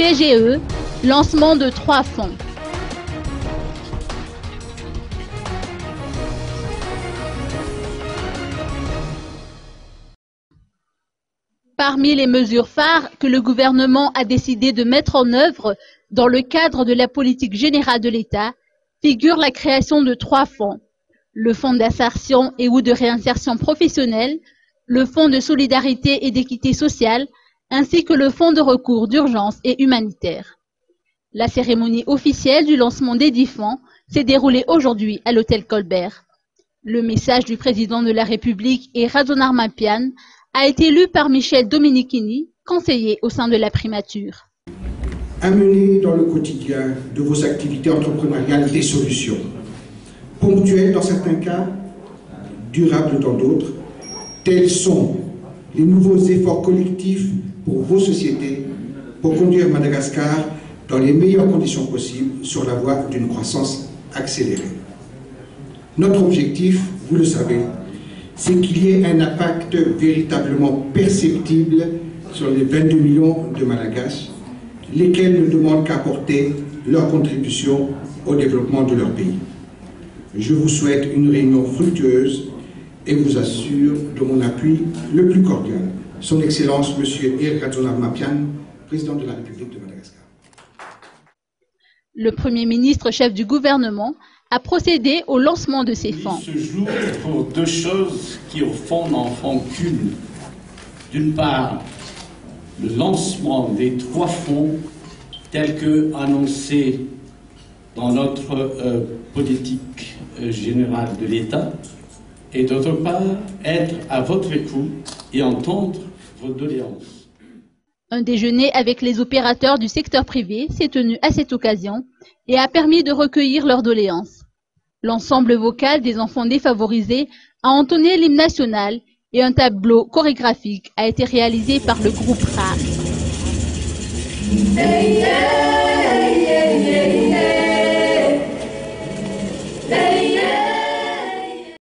PGE, lancement de 3 fonds. Parmi les mesures phares que le gouvernement a décidé de mettre en œuvre dans le cadre de la politique générale de l'État, figure la création de 3 fonds. Le fonds d'insertion et ou de réinsertion professionnelle, le fonds de solidarité et d'équité sociale, ainsi que le fonds de recours d'urgence et humanitaire. La cérémonie officielle du lancement des 10 fonds s'est déroulée aujourd'hui à l'hôtel Colbert. Le message du président de la République et Radzonar Mapian a été lu par Michel Dominichini, conseiller au sein de la primature. Amenez dans le quotidien de vos activités entrepreneuriales des solutions, ponctuelles dans certains cas, durables dans d'autres. Tels sont les nouveaux efforts collectifs pour vos sociétés pour conduire Madagascar dans les meilleures conditions possibles sur la voie d'une croissance accélérée. Notre objectif, vous le savez, c'est qu'il y ait un impact véritablement perceptible sur les 22 millions de Malagasy, lesquels ne demandent qu'à apporter leur contribution au développement de leur pays. Je vous souhaite une réunion fructueuse et vous assure de mon appui le plus cordial. Son Excellence, M. Radzonar Mapian, président de la République de Madagascar. Le Premier ministre, chef du gouvernement, a procédé au lancement de ces fonds. Ce jour pour 2 choses qui au fond n'en font qu'une. D'une part, le lancement des 3 fonds tels que annoncés dans notre politique générale de l'État, et d'autre part, être à votre écoute et entendre vos doléances. Un déjeuner avec les opérateurs du secteur privé s'est tenu à cette occasion et a permis de recueillir leurs doléances. L'ensemble vocal des enfants défavorisés a entonné l'hymne national et un tableau chorégraphique a été réalisé par le groupe RAR.